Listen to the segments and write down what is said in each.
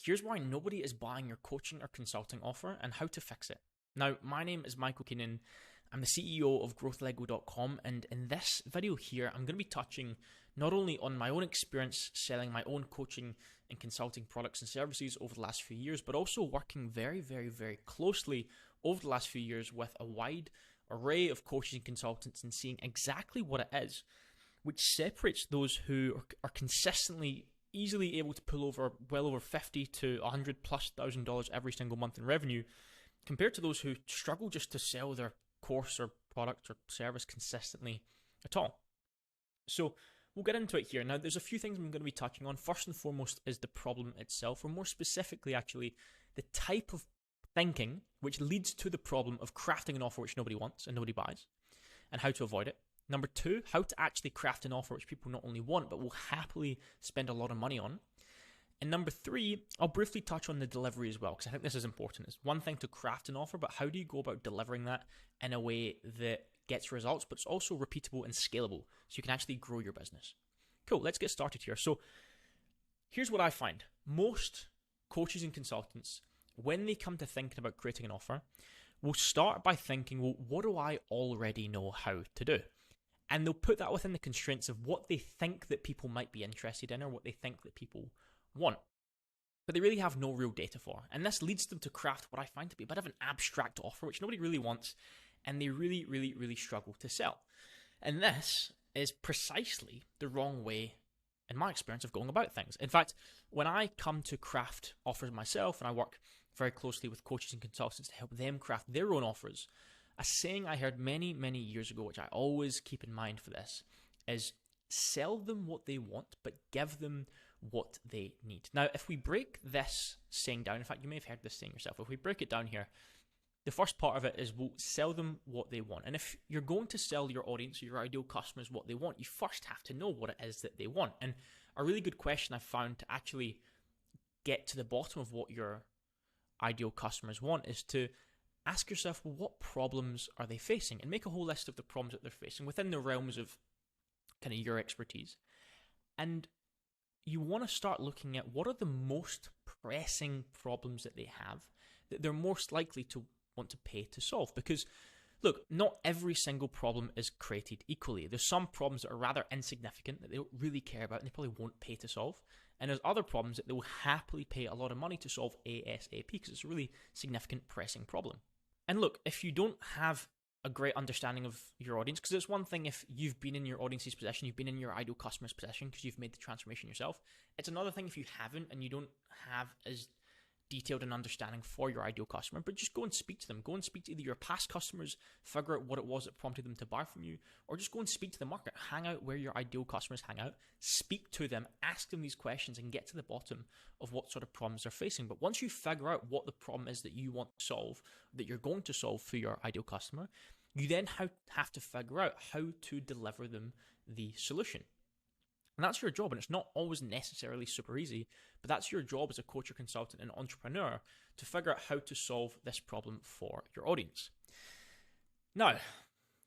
Here's why nobody is buying your coaching or consulting offer and how to fix it. Now, my name is Michael Keenan. I'm the CEO of growthlego.com, and in this video here, I'm going to be touching not only on my own experience selling my own coaching and consulting products and services over the last few years, but also working very, very, very closely over the last few years with a wide array of coaches and consultants and seeing exactly what it is which separates those who are consistently easily able to pull over well over 50 to 100 plus $1,000 every single month in revenue compared to those who struggle just to sell their course or product or service consistently at all. So we'll get into it here. Now, there's a few things I'm going to be touching on. First and foremost is the problem itself, or more specifically, actually, the type of thinking which leads to the problem of crafting an offer which nobody wants and nobody buys, and how to avoid it. Number two, how to actually craft an offer which people not only want, but will happily spend a lot of money on. And number three, I'll briefly touch on the delivery as well, because I think this is important. It's one thing to craft an offer, but how do you go about delivering that in a way that gets results, but it's also repeatable and scalable, so you can actually grow your business. Cool, let's get started here. So here's what I find. Most coaches and consultants, when they come to thinking about creating an offer, will start by thinking, well, what do I already know how to do? And they'll put that within the constraints of what they think that people might be interested in or what they think that people want. But they really have no real data for. And this leads them to craft what I find to be a bit of an abstract offer, which nobody really wants, and they really, really, really struggle to sell. And this is precisely the wrong way, in my experience, of going about things. In fact, when I come to craft offers myself, and I work very closely with coaches and consultants to help them craft their own offers, a saying I heard many, many years ago, which I always keep in mind for this, is sell them what they want, but give them what they need. Now, if we break this saying down, in fact, you may have heard this saying yourself, if we break it down here, the first part of it is we'll sell them what they want. And if you're going to sell your audience, your ideal customers, what they want, you first have to know what it is that they want. And a really good question I've found to actually get to the bottom of what your ideal customers want is to ask yourself, well, what problems are they facing? And make a whole list of the problems that they're facing within the realms of kind of your expertise. And you want to start looking at what are the most pressing problems that they have that they're most likely to want to pay to solve. Because, look, not every single problem is created equally. There's some problems that are rather insignificant that they don't really care about and they probably won't pay to solve. And there's other problems that they will happily pay a lot of money to solve ASAP because it's a really significant pressing problem. And look, if you don't have a great understanding of your audience, because it's one thing if you've been in your audience's position, you've been in your ideal customer's position because you've made the transformation yourself. It's another thing if you haven't and you don't have as detailed an understanding for your ideal customer, but just go and speak to them. Go and speak to either your past customers, figure out what it was that prompted them to buy from you, or just go and speak to the market. Hang out where your ideal customers hang out, speak to them, ask them these questions, and get to the bottom of what sort of problems they're facing. But once you figure out what the problem is that you want to solve, that you're going to solve for your ideal customer, you then have to figure out how to deliver them the solution. And that's your job, and it's not always necessarily super easy, but that's your job as a coach or consultant and entrepreneur to figure out how to solve this problem for your audience. Now,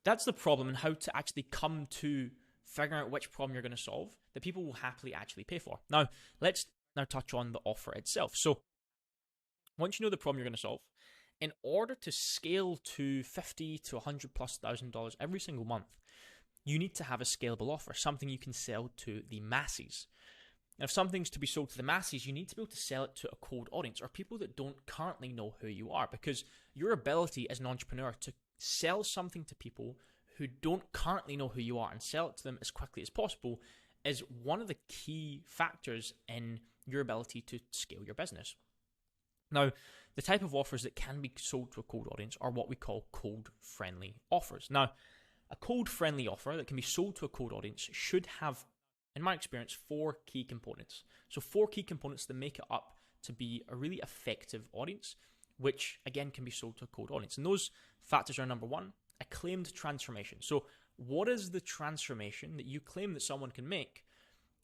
that's the problem and how to actually come to figuring out which problem you're going to solve that people will happily actually pay for. Now, let's now touch on the offer itself. So, once you know the problem you're going to solve, in order to scale to 50 to 100 plus $1,000 every single month, you need to have a scalable offer, something you can sell to the masses. Now, if something's to be sold to the masses, you need to be able to sell it to a cold audience or people that don't currently know who you are, because your ability as an entrepreneur to sell something to people who don't currently know who you are and sell it to them as quickly as possible is one of the key factors in your ability to scale your business. Now, the type of offers that can be sold to a cold audience are what we call cold-friendly offers. Now, a cold-friendly offer that can be sold to a cold audience should have, in my experience, 4 key components. So 4 key components that make it up to be a really effective audience, which, again, can be sold to a cold audience. And those factors are, number 1, a claimed transformation. So what is the transformation that you claim that someone can make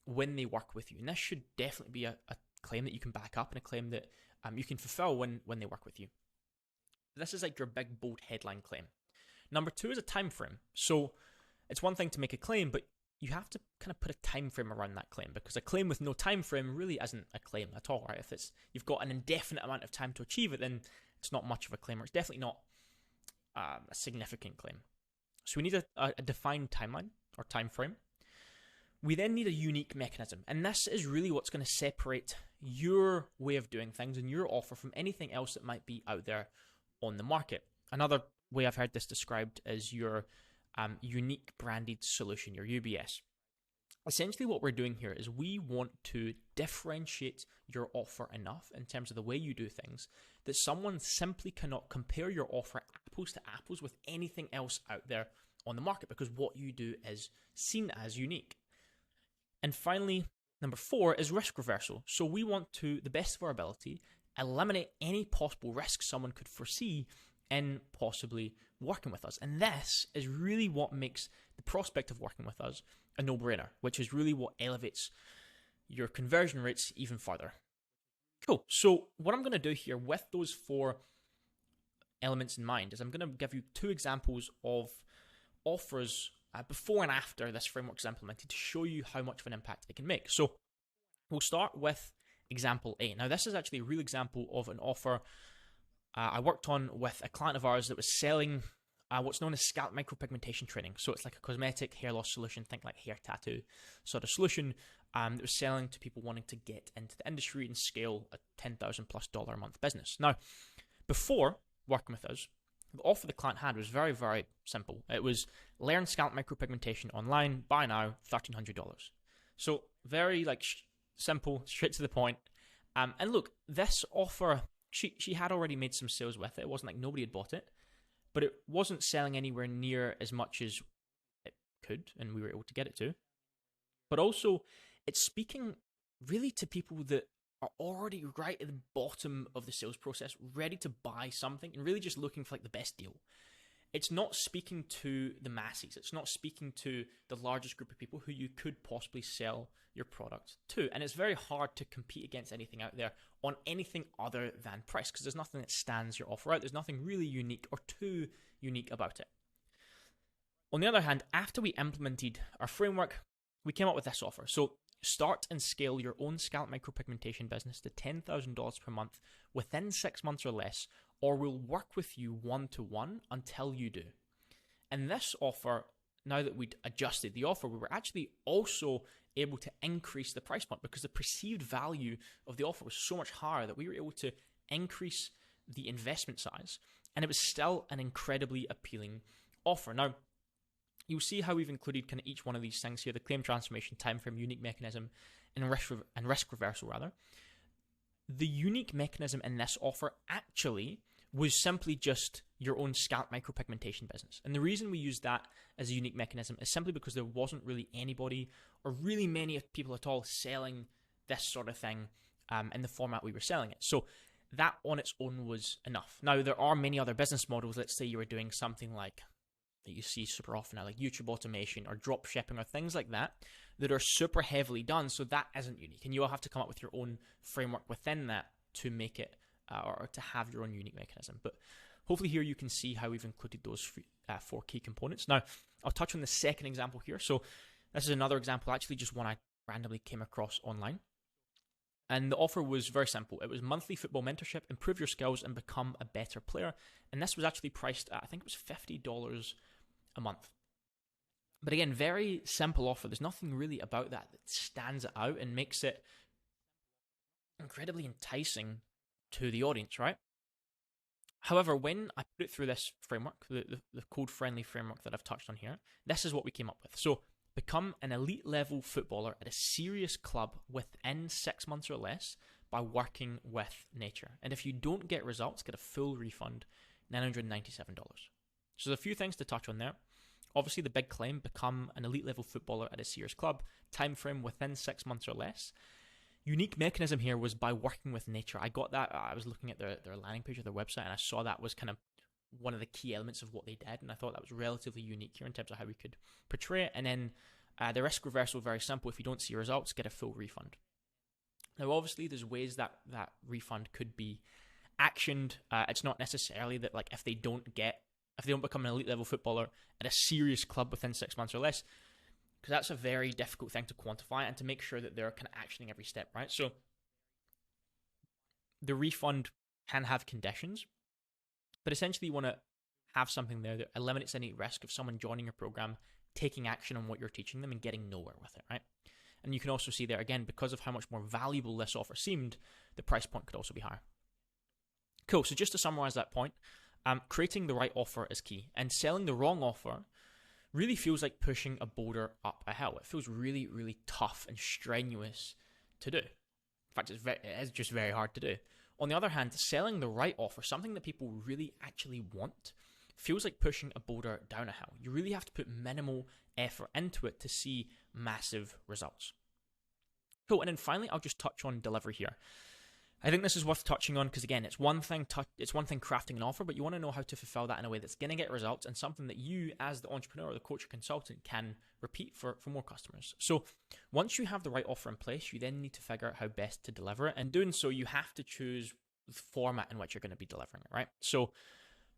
when they work with you? And this should definitely be a claim that you can back up and a claim that you can fulfill when they work with you. This is like your big, bold headline claim. Number 2 is a time frame. So it's one thing to make a claim, but you have to kind of put a time frame around that claim, because a claim with no time frame really isn't a claim at all, right? If you've got an indefinite amount of time to achieve it, then it's not much of a claim, or it's definitely not a significant claim. So we need a defined timeline or time frame. We then need a unique mechanism, and this is really what's going to separate your way of doing things and your offer from anything else that might be out there on the market. Another way I've heard this described is your unique branded solution, your UBS. Essentially what we're doing here is we want to differentiate your offer enough in terms of the way you do things that someone simply cannot compare your offer apples to apples with anything else out there on the market, because what you do is seen as unique. And finally, number 4 is risk reversal. So we want to, the best of our ability, eliminate any possible risk someone could foresee in possibly working with us. And this is really what makes the prospect of working with us a no-brainer, which is really what elevates your conversion rates even further. Cool. So what I'm going to do here with those 4 elements in mind is I'm going to give you 2 examples of offers before and after this framework is implemented to show you how much of an impact it can make. So we'll start with example A. Now, this is actually a real example of an offer I worked on with a client of ours that was selling what's known as scalp micropigmentation training. So it's like a cosmetic hair loss solution, think like hair tattoo sort of solution that was selling to people wanting to get into the industry and scale a $10,000+ a month business. Now, before working with us, the offer the client had was very, very simple. It was learn scalp micropigmentation online, buy now, $1,300. So very simple, straight to the point. And look, this offer, she had already made some sales with it. It wasn't like nobody had bought it, but it wasn't selling anywhere near as much as it could, and we were able to get it to. But also, it's speaking really to people that are already right at the bottom of the sales process, ready to buy something and really just looking for the best deal. It's not speaking to the masses. It's not speaking to the largest group of people who you could possibly sell your product to. And it's very hard to compete against anything out there on anything other than price, because there's nothing that stands your offer out. There's nothing really unique or too unique about it. On the other hand, after we implemented our framework, we came up with this offer. So start and scale your own scalp micropigmentation business to $10,000 per month within 6 months or less, or we'll work with you one-to-one until you do. And this offer, now that we'd adjusted the offer, we were actually also able to increase the price point, because the perceived value of the offer was so much higher that we were able to increase the investment size, and it was still an incredibly appealing offer. Now, you'll see how we've included kind of each one of these things here: the claim transformation, time frame, unique mechanism, and risk reversal, rather. The unique mechanism in this offer actually was simply just your own scalp micropigmentation business. And the reason we used that as a unique mechanism is simply because there wasn't really anybody or really many people at all selling this sort of thing in the format we were selling it. So that on its own was enough. Now, there are many other business models. Let's say you were doing something like that you see super often now, like YouTube automation or drop shipping or things like that, that are super heavily done. So that isn't unique. And you'll have to come up with your own framework within that to make it or to have your own unique mechanism. But hopefully here you can see how we've included those 4 key components. Now, I'll touch on the second example here. So this is another example, actually just one I randomly came across online. And the offer was very simple. It was monthly football mentorship, improve your skills, and become a better player. And this was actually priced at, I think it was $50 a month. But again, very simple offer. There's nothing really about that stands it out and makes it incredibly enticing to the audience, right? However, when I put it through this framework, the code-friendly framework that I've touched on here, this is what we came up with. So become an elite level footballer at a serious club within 6 months or less by working with nature. And if you don't get results, get a full refund, $997. So there's a few things to touch on there. Obviously, the big claim, become an elite level footballer at a serious club, time frame within 6 months or less. Unique mechanism here was by working with nature. I got that. I was looking at their landing page of their website, and I saw that was kind of one of the key elements of what they did, and I thought that was relatively unique here in terms of how we could portray it. And then the risk reversal, very simple. If you don't see results, get a full refund. Now, obviously, there's ways that that refund could be actioned. It's not necessarily that if they don't become an elite level footballer at a serious club within 6 months or less, because that's a very difficult thing to quantify and to make sure that they're kind of actioning every step, right? So the refund can have conditions, but essentially you want to have something there that eliminates any risk of someone joining your program, taking action on what you're teaching them and getting nowhere with it, right? And you can also see there, again, because of how much more valuable this offer seemed, the price point could also be higher. Cool, so just to summarize that point, creating the right offer is key, and selling the wrong offer really feels like pushing a boulder up a hill. It feels really, really tough and strenuous to do. In fact, it is just very hard to do. On the other hand, selling the right offer, something that people really actually want, feels like pushing a boulder down a hill. You really have to put minimal effort into it to see massive results. Cool, and then finally, I'll just touch on delivery here. I think this is worth touching on because, again, it's one thing crafting an offer, but you want to know how to fulfill that in a way that's going to get results and something that you, as the entrepreneur or the coach or consultant, can repeat for more customers. So once you have the right offer in place, you then need to figure out how best to deliver it. And doing so, you have to choose the format in which you're going to be delivering it, right? So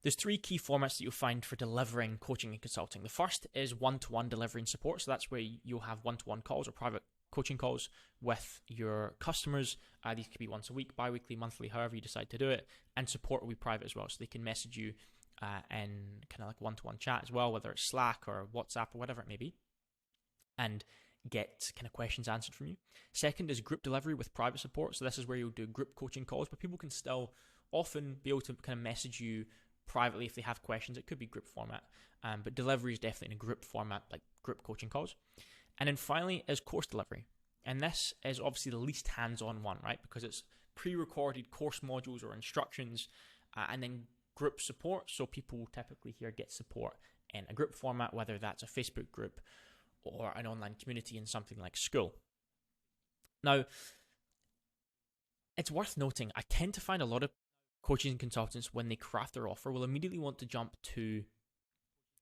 there's 3 key formats that you'll find for delivering coaching and consulting. The first is one-to-one delivery and support. So that's where you'll have one-to-one calls or private coaching calls with your customers. These could be once a week, bi-weekly, monthly, however you decide to do it. And support will be private as well. So they can message you in kind of like one-to-one chat as well, whether it's Slack or WhatsApp or whatever it may be, and get kind of questions answered from you. Second is group delivery with private support. So this is where you'll do group coaching calls, but people can still often be able to kind of message you privately if they have questions. It could be group format, but delivery is definitely in a group format, like group coaching calls. And then finally is course delivery. And this is obviously the least hands-on one, right? Because it's pre-recorded course modules or instructions, and then group support. So people typically here get support in a group format, whether that's a Facebook group or an online community in something like Skool. Now, it's worth noting, I tend to find a lot of coaches and consultants, when they craft their offer, will immediately want to jump to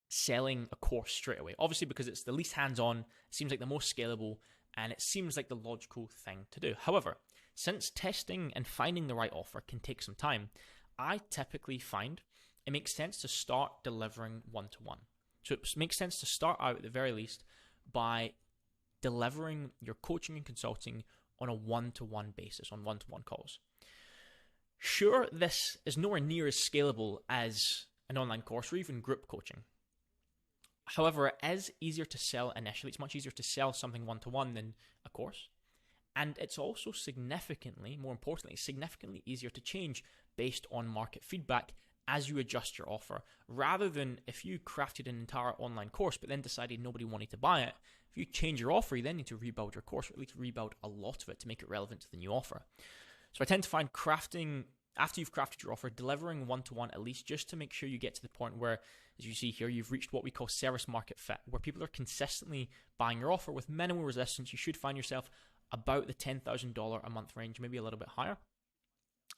selling a course straight away. Obviously, because it's the least hands-on, it seems like the most scalable, and it seems like the logical thing to do. However, since testing and finding the right offer can take some time, I typically find it makes sense to start delivering one-to-one. So it makes sense to start out at the very least by delivering your coaching and consulting on a one-to-one basis, on one-to-one calls. Sure, this is nowhere near as scalable as an online course or even group coaching. However, it is easier to sell initially. It's much easier to sell something one-to-one than a course. And it's also significantly, more importantly, significantly easier to change based on market feedback as you adjust your offer. Rather than if you crafted an entire online course but then decided nobody wanted to buy it, if you change your offer, you then need to rebuild your course, or at least rebuild a lot of it to make it relevant to the new offer. So I tend to find crafting, after you've crafted your offer, delivering one-to-one at least, just to make sure you get to the point where, as you see here, you've reached what we call service market fit, where people are consistently buying your offer with minimal resistance. You should find yourself about the $10,000 a month range, maybe a little bit higher.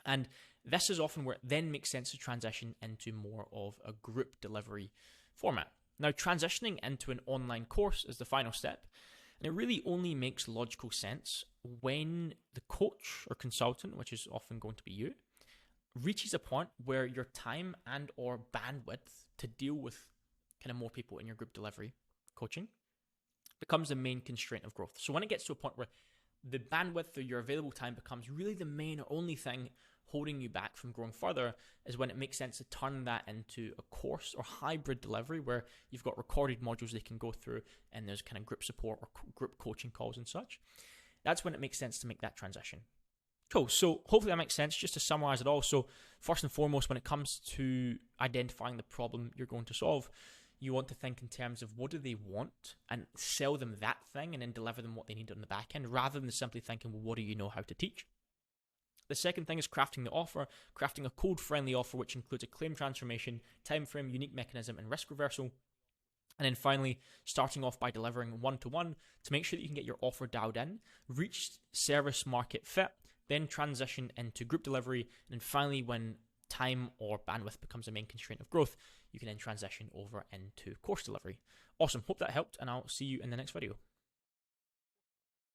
And this is often where it then makes sense to transition into more of a group delivery format. Now, transitioning into an online course is the final step, and it really only makes logical sense when the coach or consultant, which is often going to be you, reaches a point where your time and or bandwidth to deal with kind of more people in your group delivery coaching becomes the main constraint of growth. So when it gets to a point where the bandwidth or your available time becomes really the main or only thing holding you back from growing further, is when it makes sense to turn that into a course or hybrid delivery where you've got recorded modules they can go through and there's kind of group support or group coaching calls and such. That's when it makes sense to make that transition. Cool. So hopefully that makes sense. Just to summarize it all. So first and foremost, when it comes to identifying the problem you're going to solve, you want to think in terms of what do they want and sell them that thing and then deliver them what they need on the back end, rather than simply thinking, well, what do you know how to teach? The second thing is crafting the offer, crafting a code-friendly offer, which includes a claim transformation, time frame, unique mechanism, and risk reversal. And then finally, starting off by delivering one-to-one to make sure that you can get your offer dialed in, reach service market fit, then transition into group delivery, and then finally, when time or bandwidth becomes a main constraint of growth, you can then transition over into course delivery. Awesome. Hope that helped, and I'll see you in the next video.